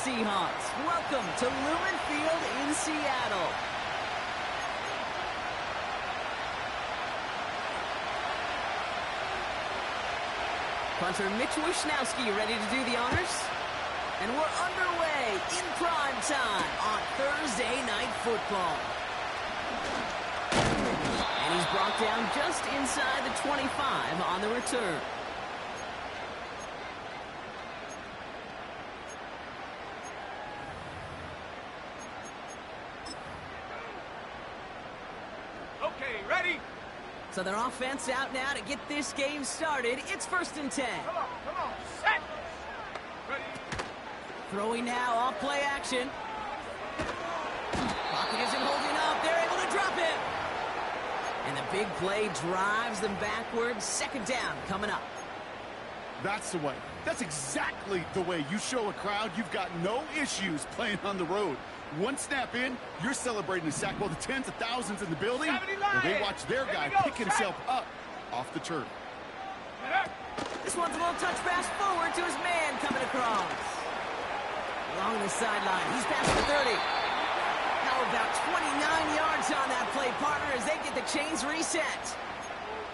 Seahawks. Welcome to Lumen Field in Seattle. Punter Mitch Wishnowsky ready to do the honors. And we're underway in prime time on Thursday Night Football. And he's brought down just inside the 25 on the return. Okay, ready? So their offense out now to get this game started. It's 1st and 10. Come on, set! Ready? Throwing now off play action. Pocket isn't holding up. They're able to drop it. And the big play drives them backwards. 2nd down coming up. That's the way. That's exactly the way you show a crowd you've got no issues playing on the road. One snap in, you're celebrating a sack while the tens of thousands in the building, well, they watch their guy pick himself up off the turf. This one's a little touch pass forward to his man coming across. Along the sideline, he's past the 30. Now about 29 yards on that play, partner, as they get the chains reset.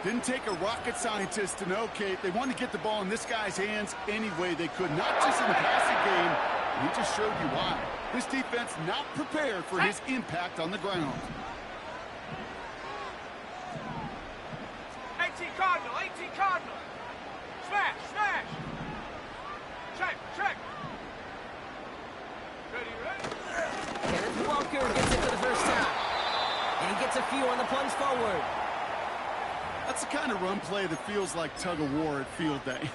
Didn't take a rocket scientist to know, Kate. They wanted to get the ball in this guy's hands any way they could, not just in the passing game. He just showed you why. This defense not prepared for his impact on the ground. 18 Cardinal, 18 Cardinal. Smash, smash. Check. Ready? Kenneth Walker gets it for the first time. And he gets a few on the plunge forward. That's the kind of run play that feels like tug-of-war at field day.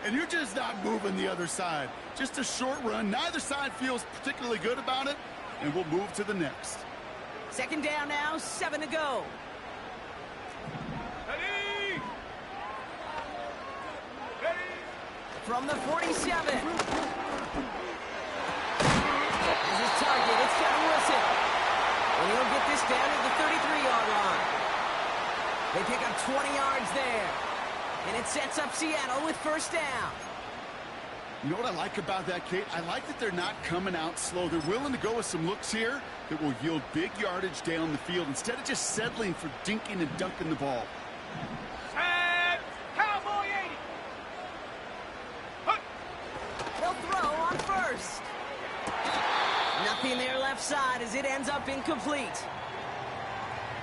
And you're just not moving the other side. Just a short run. Neither side feels particularly good about it. And we'll move to the next. 2nd down now, 7 to go. Ready? From the 47. As his target, it's Kevin Wilson. And he'll get this down at the 33-yard line. They pick up 20 yards there. And it sets up Seattle with 1st down. You know what I like about that, Kate? I like that they're not coming out slow. They're willing to go with some looks here that will yield big yardage down the field instead of just settling for dinking and dunking the ball. Set! Cowboy 80! Huck. They'll throw on 1st. Nothing there left side as it ends up incomplete.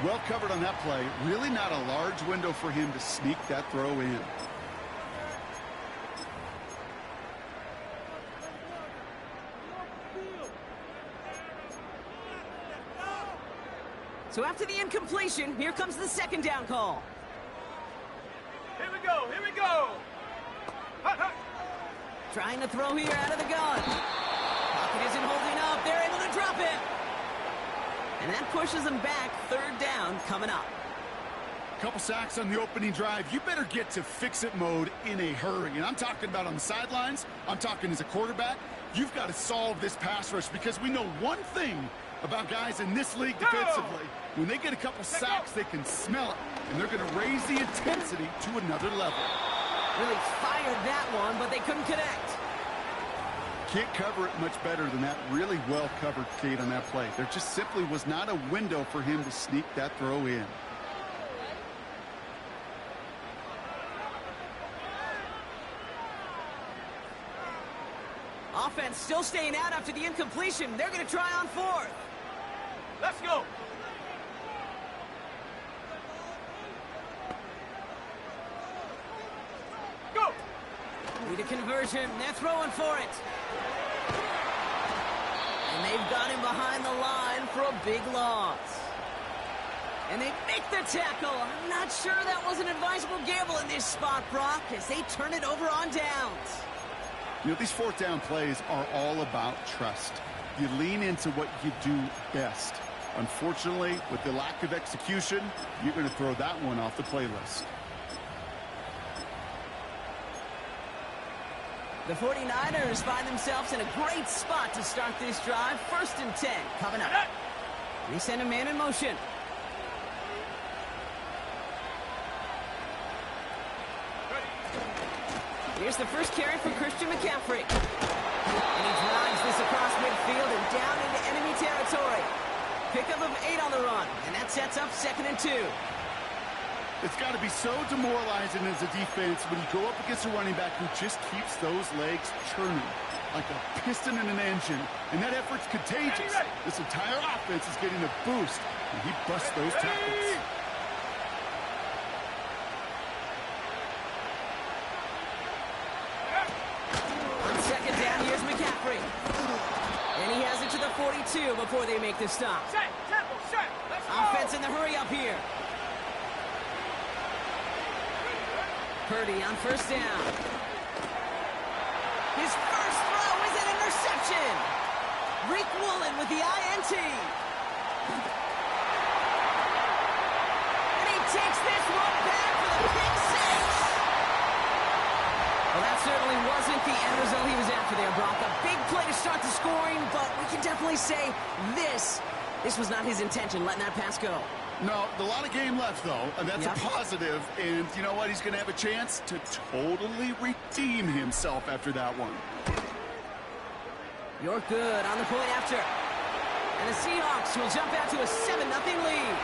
Well covered on that play. Really not a large window for him to sneak that throw in. So after the incompletion, here comes the 2nd down call. Here we go. Huck. Trying to throw here out of the gun. Pocket isn't holding up. They're able to drop it. And that pushes them back. 3rd down coming up. Couple sacks on the opening drive. You better get to fix-it mode in a hurry. And I'm talking about on the sidelines. I'm talking as a quarterback. You've got to solve this pass rush because we know one thing about guys in this league defensively. When they get a couple sacks, they can smell it. And they're going to raise the intensity to another level. Really fired that one, but they couldn't connect. Can't cover it much better than that. Really well covered, Kate, on that play. There just simply was not a window for him to sneak that throw in. Offense still staying out after the incompletion. They're going to try on 4th. Let's go. Go. Need a conversion. They're throwing for it. And they've got him behind the line for a big loss. And they make the tackle. I'm not sure that was an advisable gamble in this spot, Brock, as they turn it over on downs. You know, these 4th down plays are all about trust. You lean into what you do best. Unfortunately, with the lack of execution, you're going to throw that one off the playlist. The 49ers find themselves in a great spot to start this drive. 1st and 10 coming up. They send a man in motion. Here's the first carry for Christian McCaffrey. And he drives this across one, and that sets up 2nd and 2. It's got to be so demoralizing as a defense when you go up against a running back who just keeps those legs churning like a piston in an engine, and that effort's contagious. This entire offense is getting a boost, and he busts those tackles. On 2nd down, here's McCaffrey. And he has it to the 42 before they make the stop. Set, tempo, set. Let's go. Offense in the hurry up here. Purdy on 1st down. His first throw is an interception. Rick Woolen with the INT. And he takes this one back for the pick 6. Well, that certainly wasn't the end result he was after there, Brock. A big play to start the scoring, but we can definitely say this was not his intention, letting that pass go. No, a lot of game left, though, and that's a positive. And you know what? He's going to have a chance to totally redeem himself after that one. You're good on the point after. And the Seahawks will jump out to a 7-0 lead.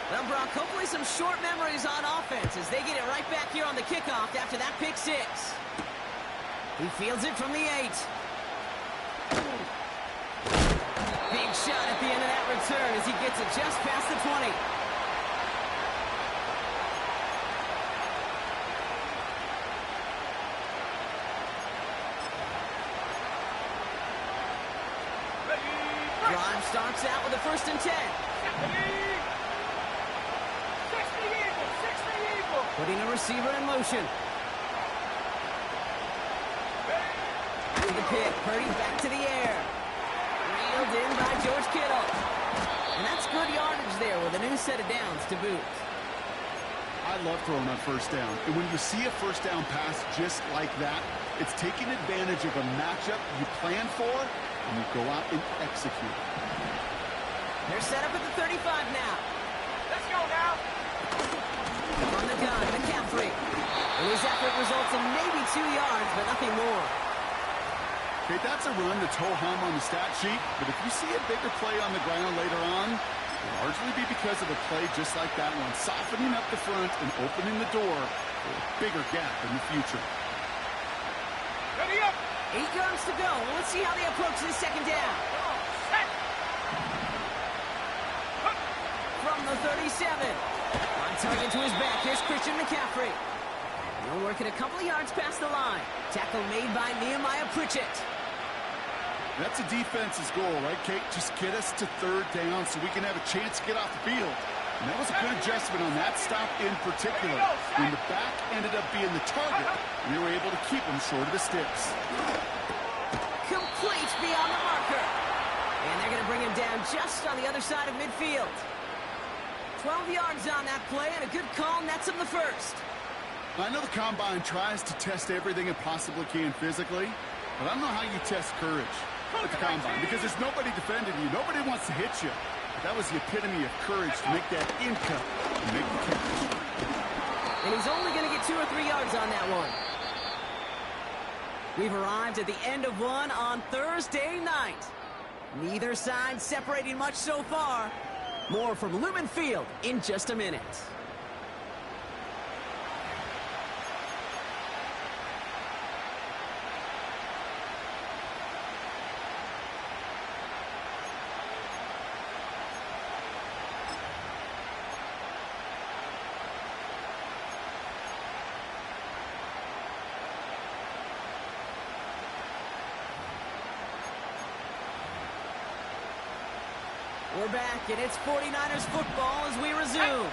Well, Brock, hopefully some short memories on offense as they get it right back here on the kickoff after that pick 6. He fields it from the 8. Big shot at the end of that return as he gets it just past the 20. Drive starts out with a 1st and 10. 60 Eagles. Putting a receiver in motion. To the pick. Purdy back to the air. Reeled in by George Kittle. And that's good yardage there with a new set of downs to boot. I love throwing on 1st down. And when you see a 1st down pass just like that, it's taking advantage of a matchup you plan for, and you go out and execute. They're set up at the 35 now. Let's go now. On the gun, McCaffrey. And his effort results in maybe 2 yards, but nothing more. Okay, that's a run that's ho-hum on the stat sheet, but if you see a bigger play on the ground later on, it'll largely be because of a play just like that one, softening up the front and opening the door for a bigger gap in the future. Ready up. 8 yards to go. Well, let's see how they approach this 2nd down. Set. From the 37. On target to his back. Here's Christian McCaffrey. He'll work it a couple of yards past the line. Tackle made by Nehemiah Pritchett. That's a defense's goal, right, Kate? Just get us to 3rd down so we can have a chance to get off the field. And that was a good adjustment on that stop in particular. When the back ended up being the target, we were able to keep him short of the sticks. Complete beyond the marker. And they're going to bring him down just on the other side of midfield. 12 yards on that play, and a good call nets him the 1st. I know the Combine tries to test everything it possibly can physically, but I don't know how you test courage at the Combine because there's nobody defending you. Nobody wants to hit you. But that was the epitome of courage to make that in cut and make the catch. And he's only going to get 2 or 3 yards on that one. We've arrived at the end of one on Thursday night. Neither side separating much so far. More from Lumen Field in just a minute. We're back, and it's 49ers football as we resume.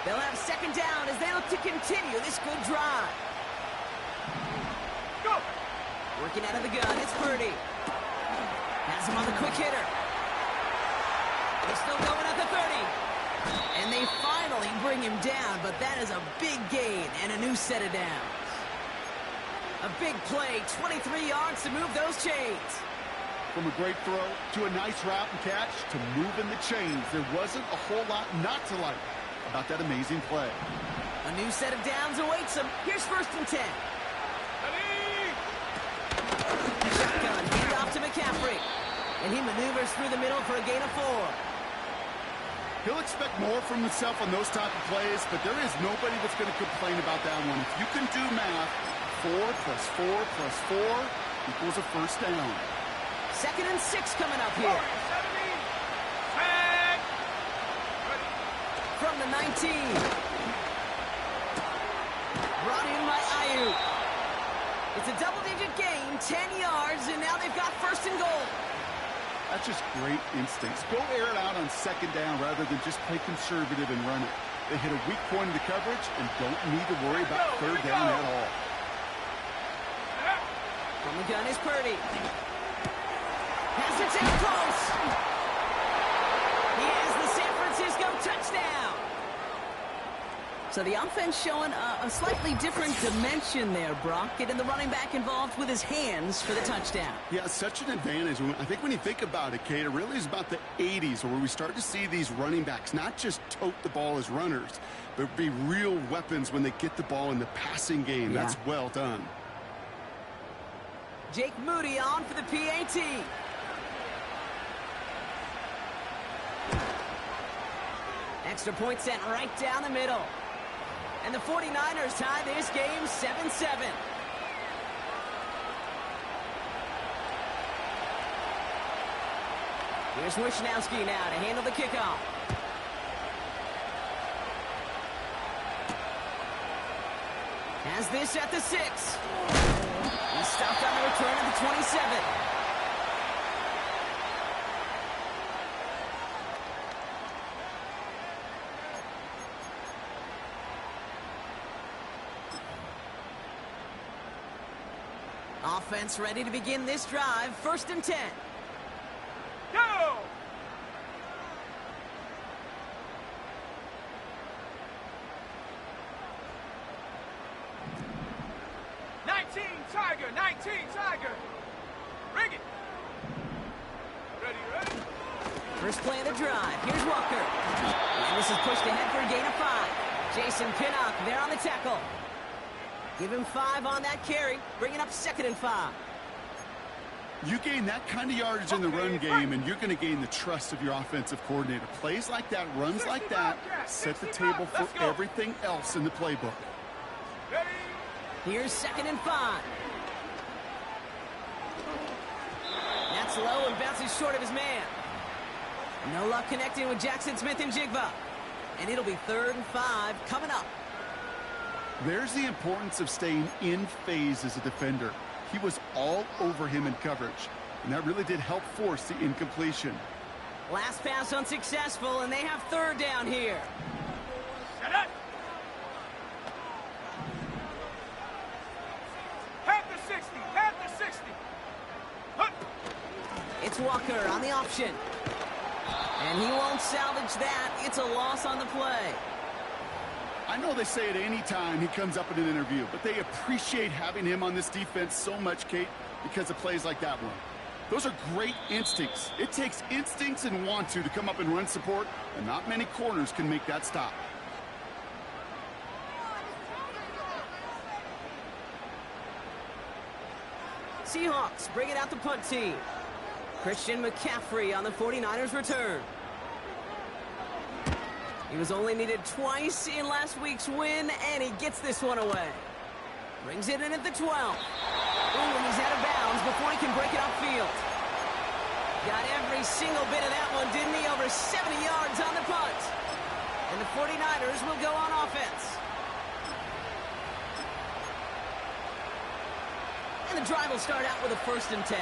They'll have 2nd down as they look to continue this good drive. Go. Working out of the gun, it's Purdy. Has him on the quick hitter. They're still going at the 30. And they finally bring him down, but that is a big gain and a new set of downs. A big play, 23 yards to move those chains. From a great throw to a nice route and catch to moving the chains, there wasn't a whole lot not to like about that amazing play. A new set of downs awaits him. Here's 1st and 10. Ready. Shotgun And he maneuvers through the middle for a gain of 4. He'll expect more from himself on those type of plays, but there is nobody that's going to complain about that one. If you can do math, 4 plus 4 plus 4 equals a first down. 2nd and 6 coming up here. From the 19. Brought in by Aiyuk. It's a double-digit gain, 10 yards, and now they've got 1st and goal. That's just great instincts. Go air it out on 2nd down rather than just play conservative and run it. They hit a weak point in the coverage and don't need to worry about 3rd down at all. From the gun is Purdy. Has it down close. He has the San Francisco touchdown. So the offense showing a slightly different dimension there, Brock. Getting the running back involved with his hands for the touchdown. Yeah, such an advantage. I think when you think about it, Kate, it really is about the 80s where we start to see these running backs not just tote the ball as runners, but be real weapons when they get the ball in the passing game. Yeah. That's well done. Jake Moody on for the PAT. Extra point sent right down the middle. And the 49ers tie this game 7-7. Here's Wishnowski now to handle the kickoff. Has this at the 6. He's stopped on the return at the 27. Offense ready to begin this drive. 1st and 10. Go! Tiger, 19, Tiger. Bring it. Ready. First play of the drive. Here's Walker. And this is pushed ahead for a gain of 5. Jason Pinnock there on the tackle. Give him 5 on that carry. Bringing up 2nd and 5. You gain that kind of yardage in the run game, and you're going to gain the trust of your offensive coordinator. Plays like that, runs like that, set the table for everything else in the playbook. Here's 2nd and 5. That's low and bounces short of his man. No luck connecting with Jackson Smith-Njigba. And it'll be 3rd and 5 coming up. There's the importance of staying in phase as a defender. He was all over him in coverage, and that really did help force the incompletion. Last pass unsuccessful, and they have 3rd down here. Set up. Pat the 60, pat the 60. Hup. It's Walker on the option. And he won't salvage that. It's a loss on the play. I know they say it any time he comes up in an interview, but they appreciate having him on this defense so much, Kate, because of plays like that one. Those are great instincts. It takes instincts and want to come up and run support, and not many corners can make that stop. Seahawks bringing out the punt team. Christian McCaffrey on the 49ers return. He was only needed twice in last week's win, and he gets this one away. Brings it in at the 12. Ooh, and he's out of bounds before he can break it upfield. Got every single bit of that one, didn't he? Over 70 yards on the punt. And the 49ers will go on offense. And the drive will start out with a 1st and 10.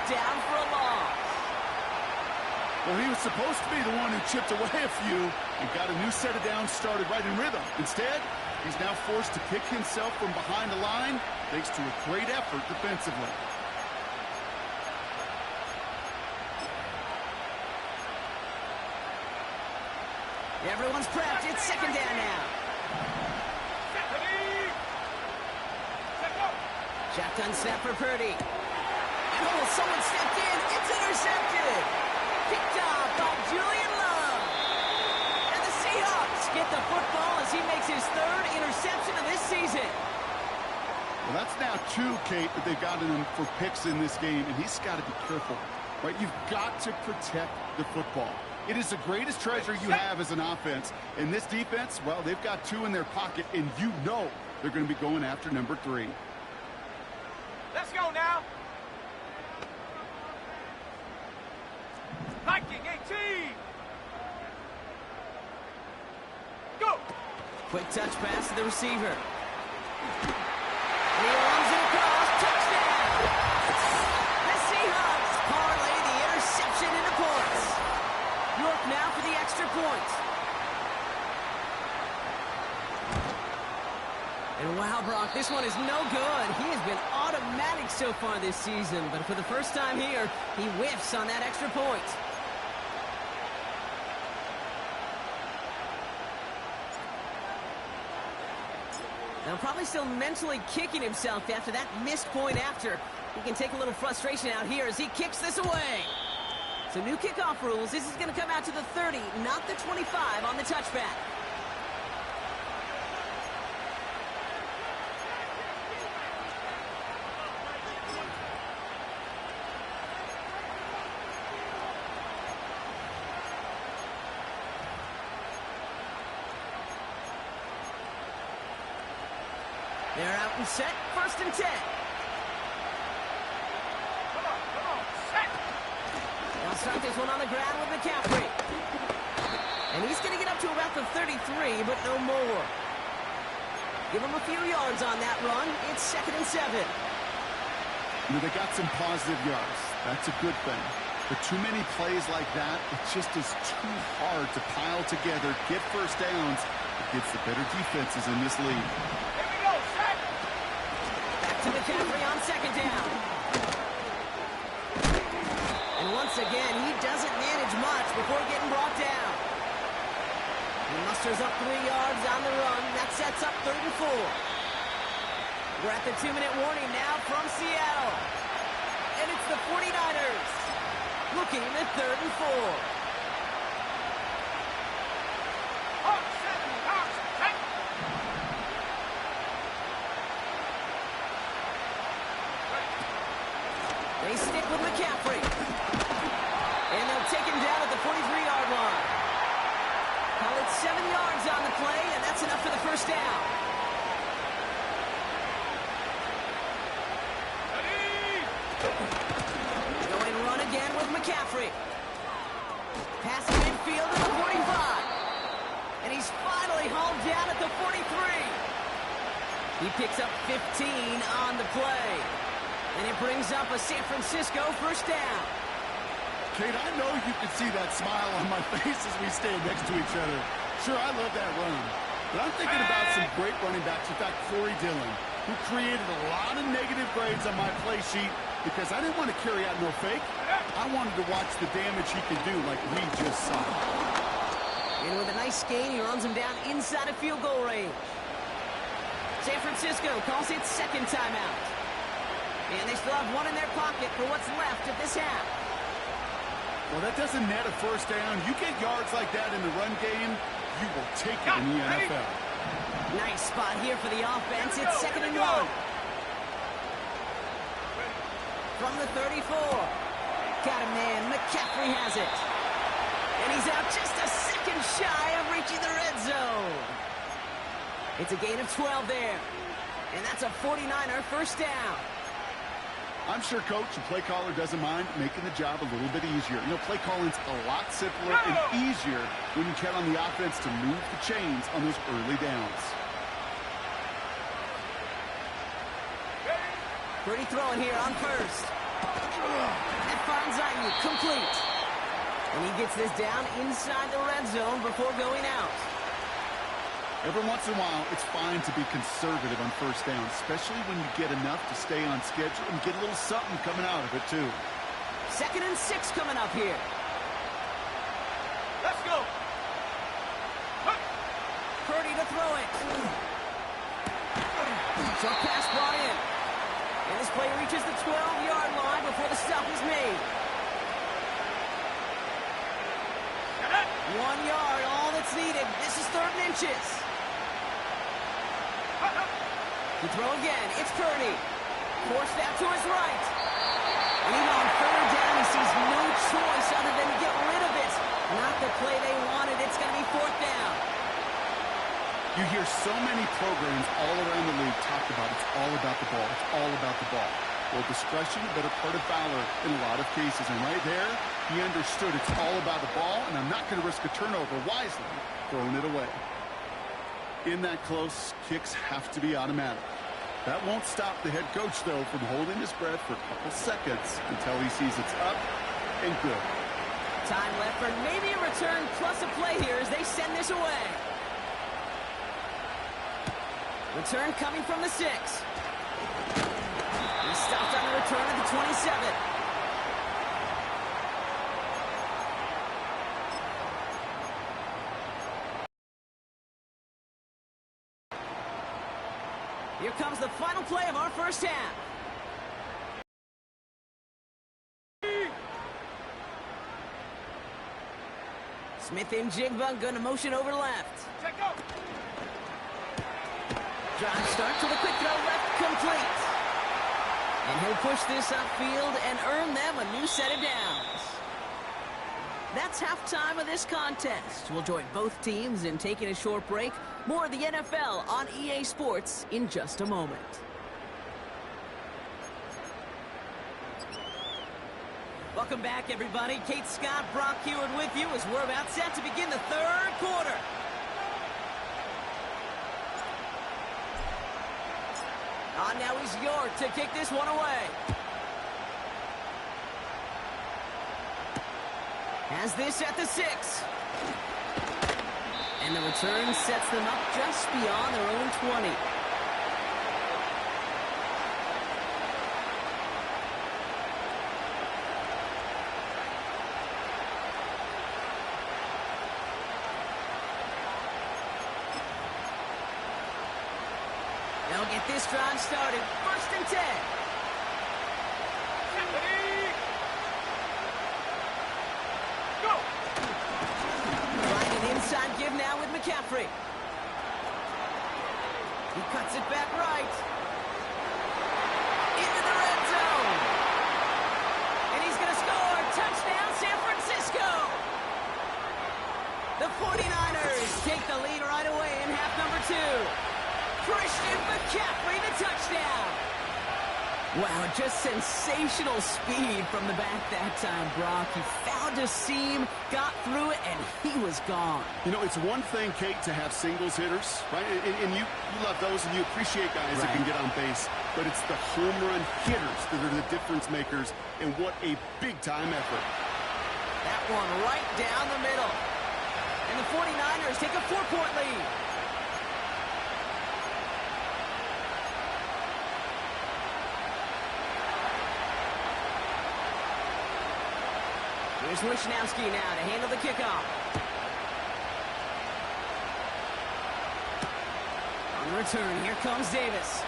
Down for a loss. Well, he was supposed to be the one who chipped away a few and got a new set of downs started right in rhythm. Instead, he's now forced to pick himself from behind the line thanks to a great effort defensively. Everyone's prepped. It's 2nd down now. Shotgun snap for Purdy. Oh, someone stepped in. It's intercepted. Picked up by Julian Love. as he makes his third interception of this season. Well, that's now 2, Kate, that they've gotten him for picks in this game, and he's got to be careful, right? You've got to protect the football. It is the greatest treasure you have as an offense. And this defense, well, they've got 2 in their pocket, and you know they're going to be going after number 3. Let's go now. Viking 18. Go. Quick touch pass to the receiver. And he runs it across. Touchdown! The Seahawks parlay the interception into points. York now for the extra point. And wow, Brock, this one is no good. He has been automatic so far this season, but for the first time here, he whiffs on that extra point. Now, probably still mentally kicking himself after that missed point after. He can take a little frustration out here as he kicks this away. So new kickoff rules. This is going to come out to the 30, not the 25 on the touchback. They're out and set, 1st and 10. Come on, set. They'll start this one on the ground with McCaffrey. And he's going to get up to about the 33, but no more. Give him a few yards on that run. It's 2nd and 7. You know, they got some positive yards. That's a good thing. But too many plays like that, it just is too hard to pile together, get first downs against the better defenses in this league. Here we go, set. Back to McCaffrey on 2nd down. And once again, he doesn't manage much before getting brought down. He musters up 3 yards on the run. That sets up 3rd and 4. We're at the 2-minute warning now from Seattle. And it's the 49ers looking at 3rd and 4. Hawks, set. Hawks, set. They stick with McCaffrey. And they'll take him down at the 43-yard line. Call it 7 yards on the play, and that's enough for the first down. Ready. Going run again with McCaffrey. Passing midfield to the 45. And he's finally hauled down at the 43. He picks up 15 on the play. And it brings up a San Francisco 1st down. Kate, I know you can see that smile on my face as we stand next to each other. Sure, I love that run. But I'm thinking about some great running backs. In fact, Corey Dillon, who created a lot of negative grades on my play sheet because I didn't want to carry out no fake. I wanted to watch the damage he could do like we just saw. And with a nice gain, he runs him down inside of field goal range. San Francisco calls it 2nd timeout. And they still have 1 in their pocket for what's left of this half. Well, that doesn't net a first down. You get yards like that in the run game, you will take it in the NFL. Nice spot here for the offense. It's 2nd and 1. From the 34. Got a man. McCaffrey has it. And he's out just a second shy of reaching the red zone. It's a gain of 12 there. And that's a 49er 1st down. I'm sure coach and play caller doesn't mind making the job a little bit easier. You know, play calling's a lot simpler and easier when you count on the offense to move the chains on those early downs. Pretty throwing here on 1st. That finds Ayuk complete. And he gets this down inside the red zone before going out. Every once in a while, it's fine to be conservative on 1st down, especially when you get enough to stay on schedule and get a little something coming out of it, too. 2nd and 6 coming up here. Let's go. Purdy to throw it. Short pass brought in. And this play reaches the 12-yard line before the stop is made. 1 yard, all that's needed. This is 3rd and inches. To throw again, it's Purdy. Forced out to his right. And even on third down, he sees no choice other than to get rid of it. Not the play they wanted. It's going to be fourth down. You hear so many programs all around the league talk about it's all about the ball. It's all about the ball. Well, discretion, a better part of valor in a lot of cases. And right there, he understood it's all about the ball, and I'm not going to risk a turnover, wisely throwing it away. In that close, kicks have to be automatic. That won't stop the head coach, though, from holding his breath for a couple seconds until he sees it's up and good. Time left for maybe a return plus a play here as they send this away. Return coming from the 6. He stopped on the return at the 27. Here comes the final play of our first half. Smith and Jigba going to motion over left. Check go. Drive start to the quick throw left, complete. And he'll push this upfield and earn them a new set of downs. That's halftime of this contest. We'll join both teams in taking a short break. More of the NFL on EA Sports in just a moment. Welcome back, everybody. Kate Scott, Brock Heward with you as we're about set to begin the third quarter. On now is York to kick this one away. Has this at the 6. And the return sets them up just beyond their own 20. They'll get this drive started. First and 10. Go. Trying an inside give now with McCaffrey. He cuts it back right. Into the red zone. And he's going to score. Touchdown, San Francisco. The 49ers take the lead right away in half number 2. Christian McCaffrey, the touchdown. Wow, just sensational speed from the back that time, Brock. He found a seam, got through it, and he was gone. You know, it's one thing, Kate, to have singles hitters, right? And you love those, and you appreciate guys that can get on base. But it's the home run hitters that are the difference makers, and what a big-time effort. That one right down the middle. And the 49ers take a 4-point lead. Here's Wishnowski now to handle the kickoff. On the return, here comes Davis.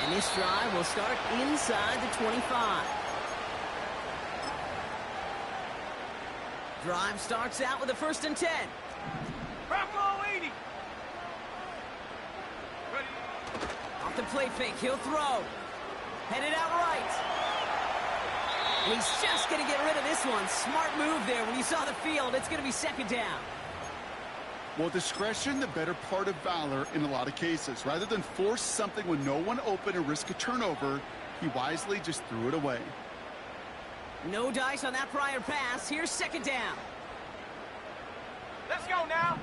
And this drive will start inside the 25. Drive starts out with a 1st and 10. Bronco 80. Ready. Off the play fake, he'll throw. Headed out right. And he's just going to get rid of this one. Smart move there. When you saw the field, it's going to be 2nd down. Well, discretion, the better part of valor in a lot of cases. Rather than force something with no one open and risk a turnover, he wisely just threw it away. No dice on that prior pass. Here's 2nd down. Let's go now.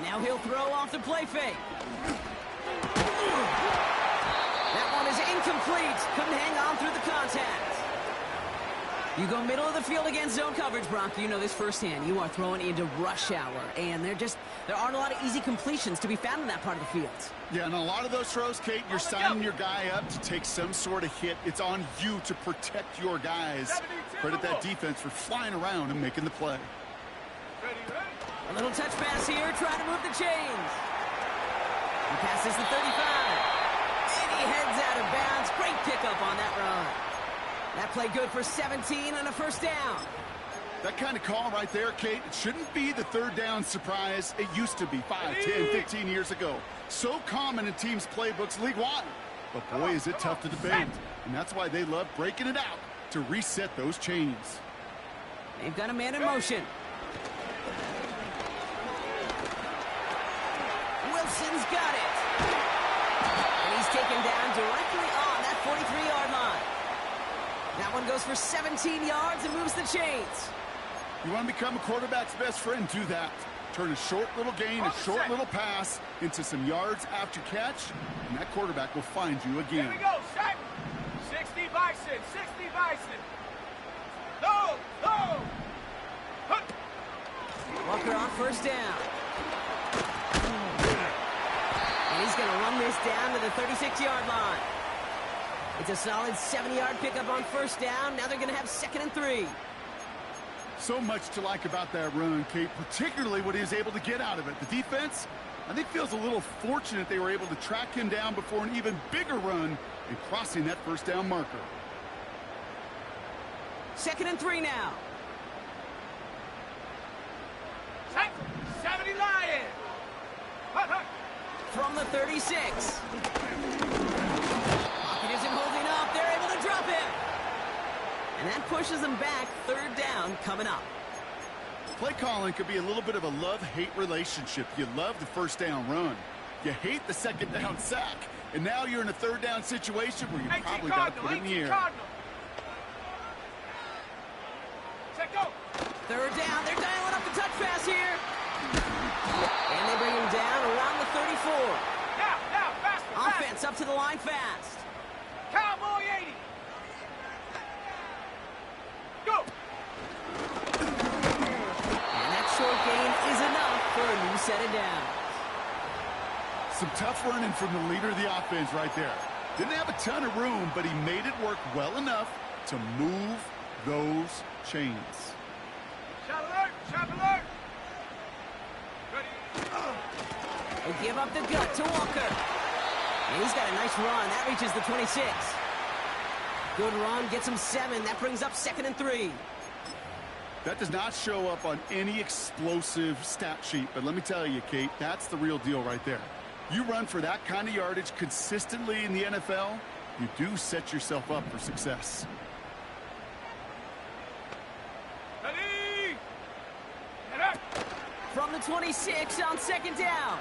Now he'll throw off the play fake. That one is incomplete. Couldn't hang on through the contact. You go middle of the field against zone coverage, Brock. You know this firsthand. You are throwing into rush hour, and there aren't a lot of easy completions to be found in that part of the field. Yeah, and a lot of those throws, Kate, you're signing your guy up to take some sort of hit. It's on you to protect your guys. Credit that defense for flying around and making the play. A little touch pass here, trying to move the chains. He passes the 35. And he heads out of bounds. Great pickup on that run. That play good for 17 and a 1st down. That kind of call right there, Kate, it shouldn't be the third down surprise it used to be 5, 10, 15 years ago. So common in teams' playbooks league-wide. But boy, is it tough to defend. And that's why they love breaking it out to reset those chains. They've got a man in motion. Wilson's got it. And he's taken down directly on that 43-yard line. That one goes for 17 yards and moves the chains. You want to become a quarterback's best friend, do that. Turn a short little gain, a short little pass into some yards after catch, and that quarterback will find you again. Here we go, set. 60 Bison, 60 Bison. No, no. Walker on first down. And he's going to run this down to the 36-yard line. It's a solid 70-yard pickup on first down. Now they're going to have 2nd and 3. So much to like about that run, Kate, particularly what he was able to get out of it. The defense, I think, feels a little fortunate they were able to track him down before an even bigger run and crossing that first down marker. 2nd and 3 now. 70 Lions. From the 36. Pocket isn't holding up. They're able to drop it. And that pushes them back. 3rd down coming up. Play calling could be a little bit of a love-hate relationship. You love the first down run. You hate the 2nd down sack. And now you're in a 3rd down situation where you probably got to put it in the air. Set go. 3rd down. They're dialing up the touch pass here. And they bring him down around the 34. Now, faster, Offense up to the line fast. Cowboy 80. Go. And that short gain is enough for a new set of downs. Some tough running from the leader of the offense right there. Didn't have a ton of room, but he made it work well enough to move those chains. Shot alert, shot alert. They give up the gut to Walker. And he's got a nice run. That reaches the 26. Good run, gets him 7. That brings up 2nd and 3. That does not show up on any explosive stat sheet, but let me tell you, Kate, that's the real deal right there. You run for that kind of yardage consistently in the NFL, you do set yourself up for success. Ready. Get up. From the 26 on 2nd down.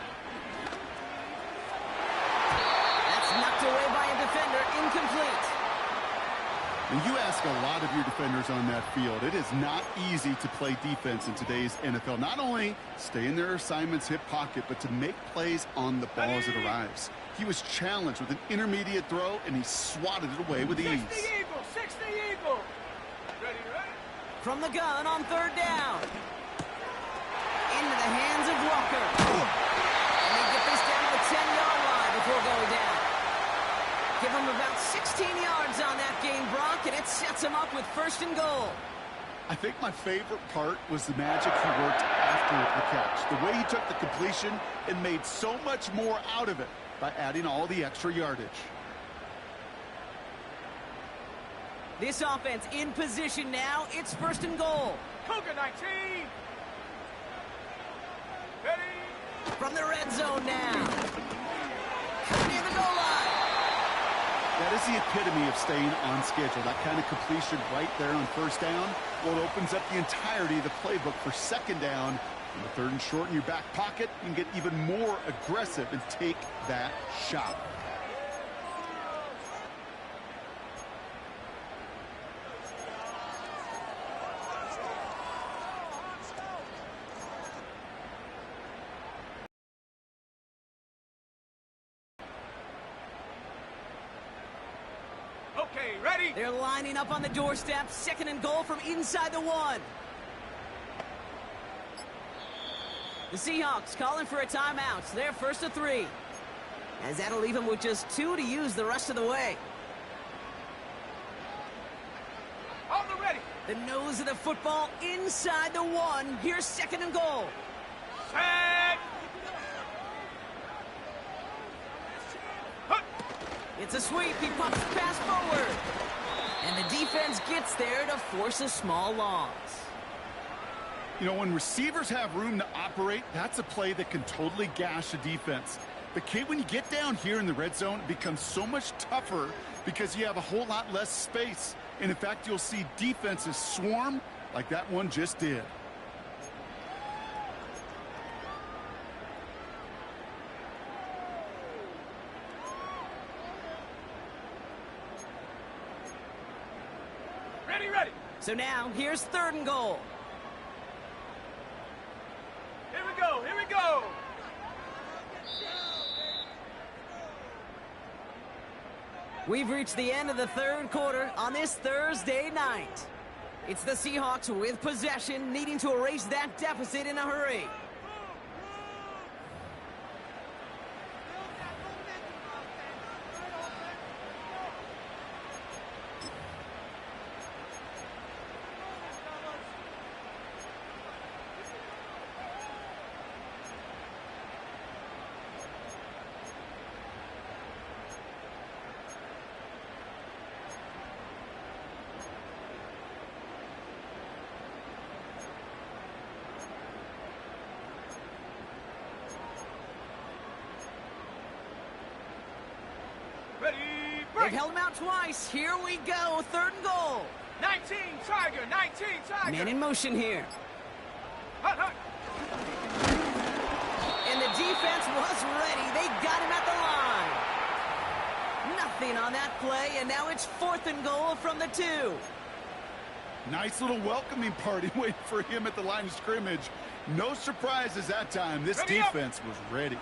That's knocked away by a defender, incomplete. And you ask a lot of your defenders on that field. It is not easy to play defense in today's NFL. Not only stay in their assignment's hip pocket, but to make plays on the ball as it arrives. He was challenged with an intermediate throw, and he swatted it away with ease. 60 Eagle, 60 Eagle. Ready. From the gun on 3rd down. Into the hands of Walker. And they get this down to the 10-yard line before going down. Give him about 16 yards on that game, Brock, and it sets him up with 1st and goal. I think my favorite part was the magic he worked after the catch. The way he took the completion and made so much more out of it by adding all the extra yardage. This offense in position now. It's 1st and goal. Cougar 19. Ready. From the red zone now. Near the goal line. That is the epitome of staying on schedule. That kind of completion right there on 1st down. Well, it opens up the entirety of the playbook for 2nd down. And the 3rd and short in your back pocket, you can get even more aggressive and take that shot. Okay, ready. They're lining up on the doorstep. 2nd and goal from inside the 1. The Seahawks calling for a timeout. They're 1st and 3. As that'll leave them with just 2 to use the rest of the way. On the ready. The nose of the football inside the 1. Here's 2nd and goal. Set. It's a sweep. He pops the pass forward. And the defense gets there to force a small loss. You know, when receivers have room to operate, that's a play that can totally gash a defense. But, Kate, when you get down here in the red zone, it becomes so much tougher because you have a whole lot less space. And, in fact, you'll see defenses swarm like that one just did. Ready. So now, here's 3rd and goal. Here we go. We've reached the end of the 3rd quarter on this Thursday night. It's the Seahawks with possession, needing to erase that deficit in a hurry. They've held him out twice. Here we go. 3rd and goal. 19 Tiger. Man in motion here. Hut. And the defense was ready. They got him at the line. Nothing on that play, and now it's 4th and goal from the 2. Nice little welcoming party waiting for him at the line of scrimmage. No surprises that time. This defense was ready.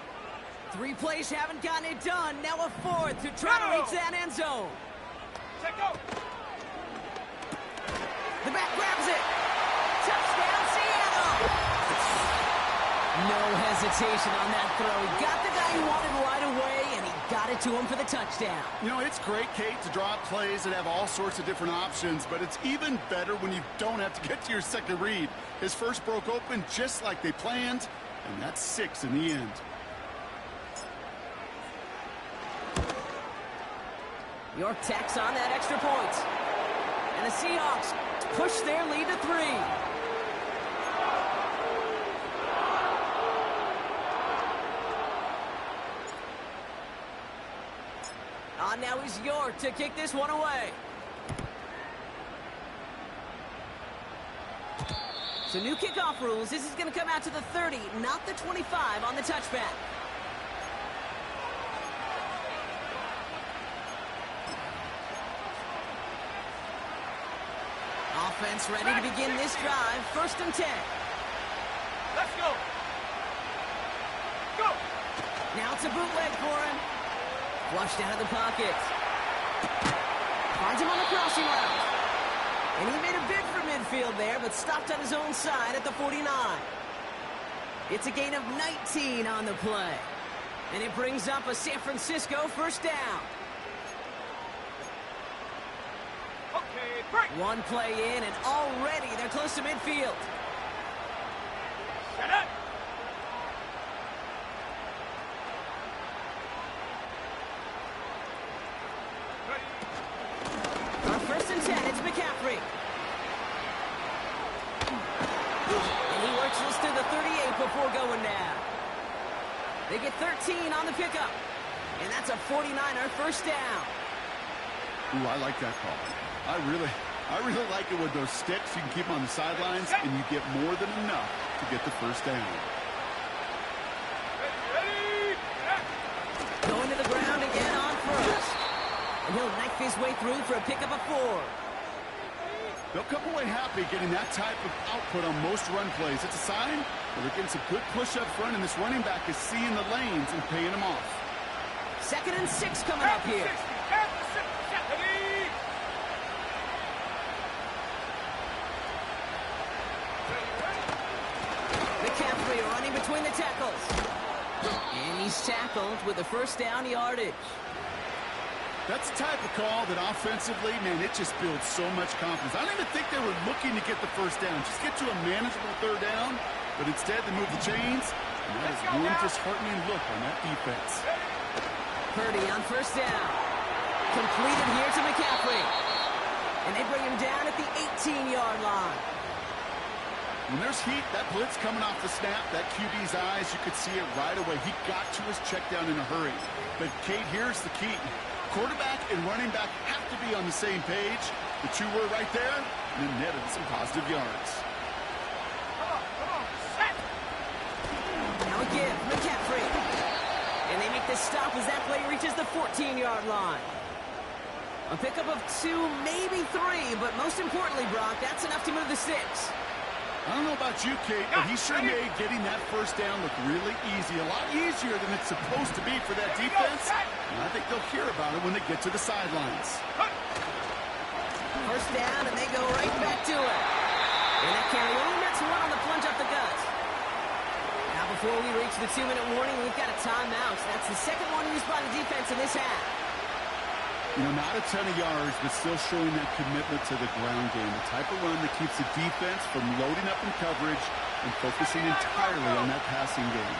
3 plays haven't gotten it done. Now a 4th to try to reach that end zone. Check go. The back grabs it. Touchdown, Seattle. No hesitation on that throw. He got the guy he wanted right away, and he got it to him for the touchdown. You know, it's great, Kate, to draw up plays that have all sorts of different options, but it's even better when you don't have to get to your second read. His first broke open just like they planned, and that's 6 in the end. York tacks on that extra point. And the Seahawks push their lead to 3. Now is York to kick this one away. So new kickoff rules. This is going to come out to the 30, not the 25 on the touchback. Offense ready to begin this drive. 1st and 10. Let's go. Go. Now it's a bootleg for him. Flushed out of the pocket. Finds him on the crossing route. And he made a bid for midfield there, but stopped on his own side at the 49. It's a gain of 19 on the play. And it brings up a San Francisco 1st down. Okay, break. One play in, and already they're close to midfield. Set up. On 1st and 10, it's McCaffrey. And he works this to the 38 before going down. They get 13 on the pickup. And that's a 49er 1st down. Ooh, I like that call. I really like it with those sticks. You can keep them on the sidelines, and you get more than enough to get the 1st down. Ready. Going to the ground again on 1st. And he'll knife his way through for a pickup of 4. They'll come away happy getting that type of output on most run plays. It's a sign that they're getting some good push up front, and this running back is seeing the lanes and paying them off. 2nd and 6 coming up here. McCaffrey running between the tackles. And he's tackled with a 1st down yardage. That's the type of call that offensively, man, it just builds so much confidence. I don't even think they were looking to get the 1st down. Just get to a manageable 3rd down, but instead they move the chains. And that is one disheartening look on that defense. Purdy on 1st down. Completed here to McCaffrey. And they bring him down at the 18-yard line. When there's heat, that blitz coming off the snap, that QB's eyes, you could see it right away. He got to his check down in a hurry. But, Kate, here's the key. Quarterback and running back have to be on the same page. The two were right there, and then netted some positive yards. Come on, set! Now again, McCaffrey. And they make this stop as that play reaches the 14-yard line. A pickup of 2, maybe 3, but most importantly, Brock, that's enough to move the sticks. I don't know about you, Kate, but he sure made getting that first down look really easy. A lot easier than it's supposed to be for that defense. And I think they'll hear about it when they get to the sidelines. First down, and they go right back to it. And that carry only nets one on the plunge up the gut. Now, before we reach the 2-minute warning, we've got a timeout. That's the second one used by the defense in this half. You know, not a ton of yards, but still showing that commitment to the ground game. The type of run that keeps the defense from loading up in coverage and focusing entirely on that passing game.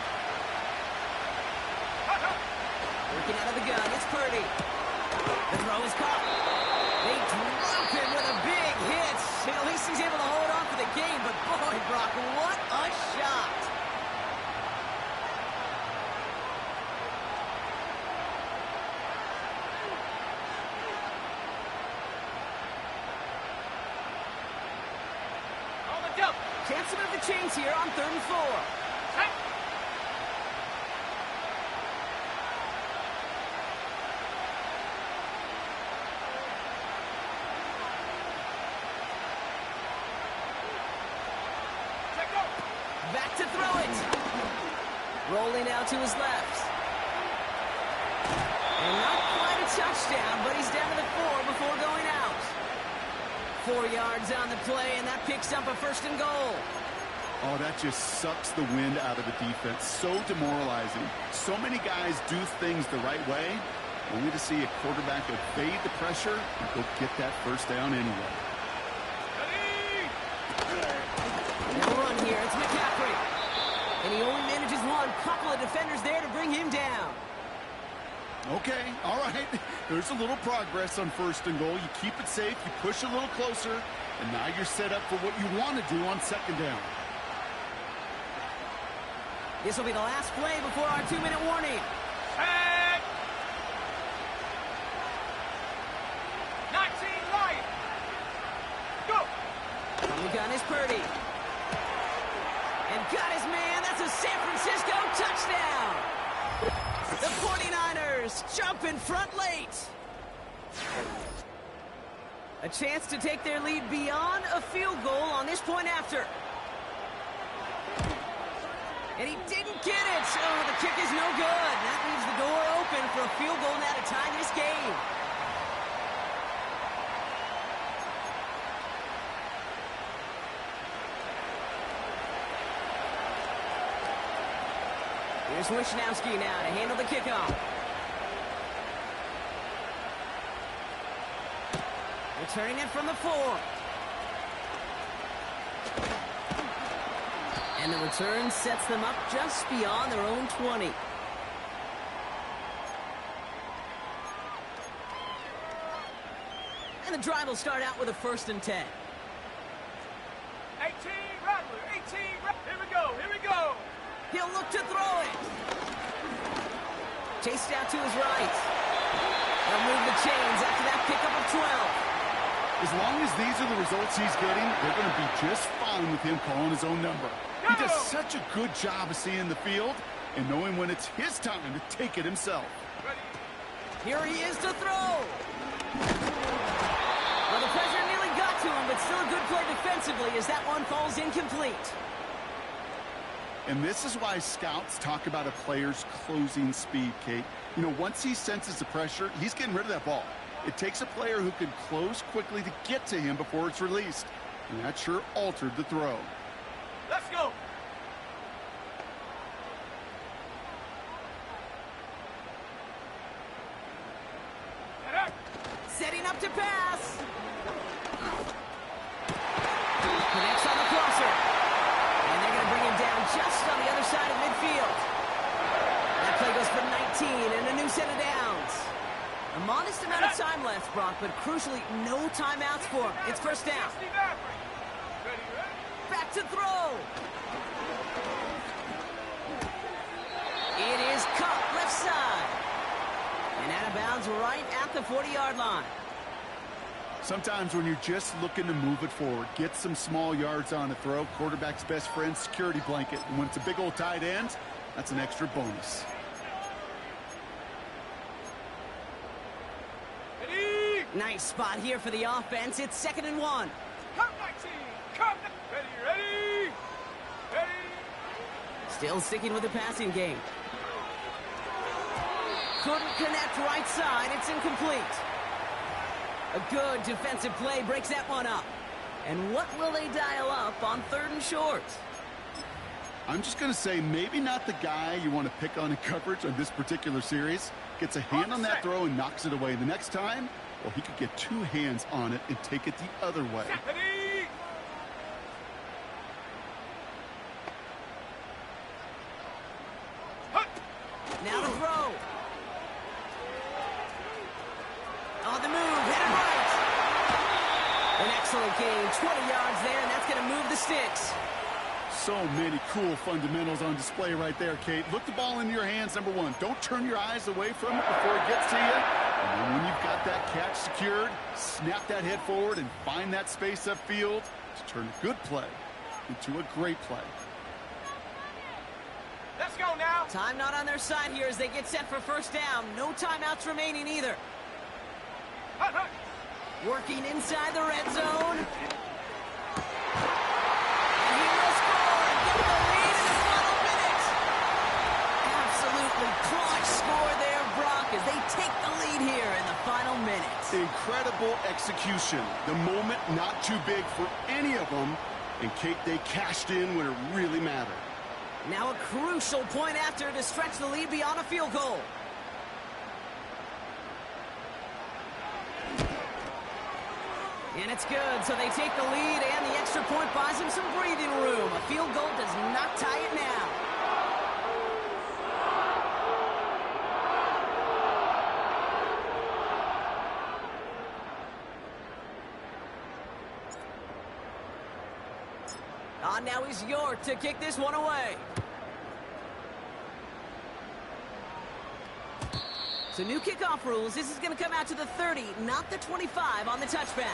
Working out of the gun, it's Purdy. The throw is caught. They drop him with a big hit. At least he's able to hold on for the game, but boy, Brock, what a shot. Chance to move the chains here on 3rd and 4. Set! Check go! Back to throw it. Rolling out to his left. And not quite a touchdown, but he's down to the 4 before going out. 4 yards on the play, and that picks up a 1st and goal. Oh, that just sucks the wind out of the defense. So demoralizing. So many guys do things the right way, only to see a quarterback evade the pressure and go get that first down anyway. Ready! No run here, it's McCaffrey. And he only manages one. Couple of defenders there to bring him down. Okay, all right. There's a little progress on 1st and goal. You keep it safe, you push a little closer, and now you're set up for what you want to do on 2nd down. This will be the last play before our 2-minute warning. Set! 19 right! Go! From the gun is Purdy. And got his man. That's a San Francisco touchdown. The 49ers jump in front late. A chance to take their lead beyond a field goal on this point after. And he didn't get it. Oh, the kick is no good. That leaves the door open for a field goal now to tie this game. Here's Wishnowski now to handle the kickoff. Returning it from the 4. And the return sets them up just beyond their own 20. And the drive will start out with a 1st and 10. 18 Rattler, 18 Rattler. Here we go. He'll look to throw it. Chased out to his right. They'll move the chains after that pickup of 12. As long as these are the results he's getting, they're going to be just fine with him calling his own number. He does such a good job of seeing the field and knowing when it's his time to take it himself. Ready? Here he is to throw. Well, the pressure nearly got to him, but still a good play defensively as that one falls incomplete. And this is why scouts talk about a player's closing speed, Kate. You know, once he senses the pressure, he's getting rid of that ball. It takes a player who can close quickly to get to him before it's released. And that sure altered the throw. Let's go. Setting up to pass. Connects on the crosser. And they're going to bring him down just on the other side of midfield. That play goes for 19 and a new set of downs. A modest amount of time left, Brock, but crucially, no timeouts for him. It's 1st down. 60 Maverick. Ready? back to throw. It is caught left side. And out of bounds right at the 40-yard line. Sometimes when you're just looking to move it forward, get some small yards on a throw, quarterback's best friend, security blanket. And when it's a big old tight end, that's an extra bonus. Ready? Nice spot here for the offense. It's 2nd and 1. Come, my team! Come! Ready? Ready? Still sticking with the passing game. Couldn't connect right side. It's incomplete. A good defensive play breaks that one up. And what will they dial up on 3rd and short? I'm just going to say maybe not the guy you want to pick on in coverage on this particular series. Gets a hand on that throw and knocks it away. The next time, well, he could get 2 hands on it and take it the other way. Ready? Now to throw. On the move, hit it right. An excellent gain, 20 yards there, and that's going to move the sticks. So many cool fundamentals on display right there, Kate. Look the ball into your hands, number one. Don't turn your eyes away from it before it gets to you. And then when you've got that catch secured, snap that head forward and find that space upfield to turn a good play into a great play. Let's go now! Time not on their side here as they get set for 1st down. No timeouts remaining either. Working inside the red zone. And he will score and get the lead in the final minute. Absolutely clutch score there, Brock, as they take the lead here in the final minutes. Incredible execution. The moment not too big for any of them. And Kate, they cashed in when it really mattered. Now a crucial point after to stretch the lead beyond a field goal. And it's good, so they take the lead, and the extra point buys them some breathing room. A field goal does not tie it now. Now is York to kick this one away. So new kickoff rules. This is going to come out to the 30, not the 25 on the touchback.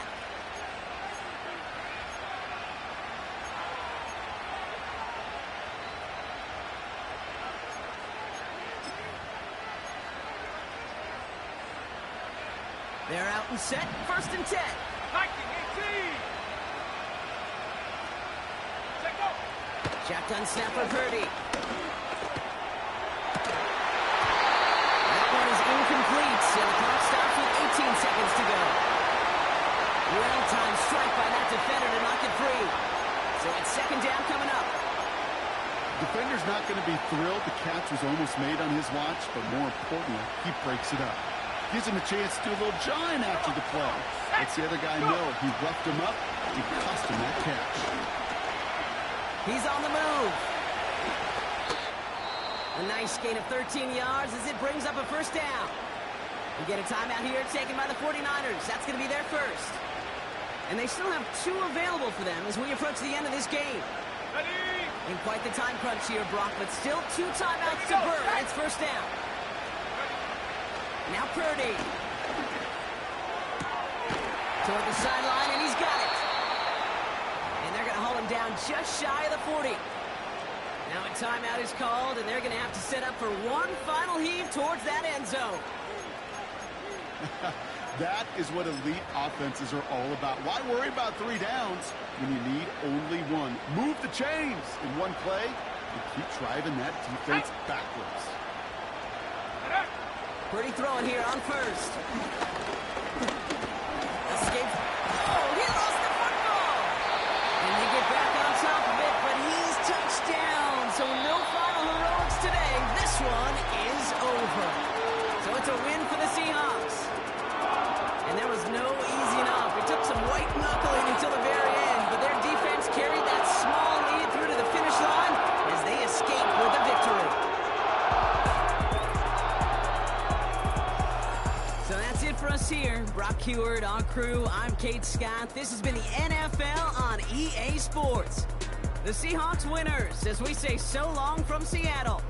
They're out and set. 1st and 10. Viking 18! Check go! Shotgun snap for Purdy. That one is incomplete, and the clock stops with 18 seconds to go. Well-timed strike by that defender to knock it free. So it's 2nd down coming up. Defender's not going to be thrilled the catch was almost made on his watch, but more importantly, he breaks it up. Gives him a chance to do a little jawing after the play. Lets the other guy know he roughed him up and cost him that catch. He's on the move. A nice gain of 13 yards as it brings up a 1st down. We get a timeout here taken by the 49ers. That's going to be their first. And they still have 2 available for them as we approach the end of this game. Ready? In quite the time crunch here, Brock, but still 2 timeouts to burn. It's 1st down. Now Purdy. Toward the sideline, and he's got it. And they're going to haul him down just shy of the 40. Now a timeout is called, and they're going to have to set up for one final heave towards that end zone. That is what elite offenses are all about. Why worry about 3 downs when you need only 1? Move the chains in one play and keep driving that defense backwards. Purdy throwing here on 1st. Escape. Oh, he lost the football. And they get back on top of it, but he's touched down. So no final heroics today. This one is over. So it's a win for the Seahawks. And there was no easing up. It took some white knuckling until the very end, but their defense carried that small lead through to the finish line as they escaped with a victory. So that's it for us here. Brock Huard, our crew. I'm Kate Scott. This has been the NFL on EA Sports. The Seahawks winners as we say so long from Seattle.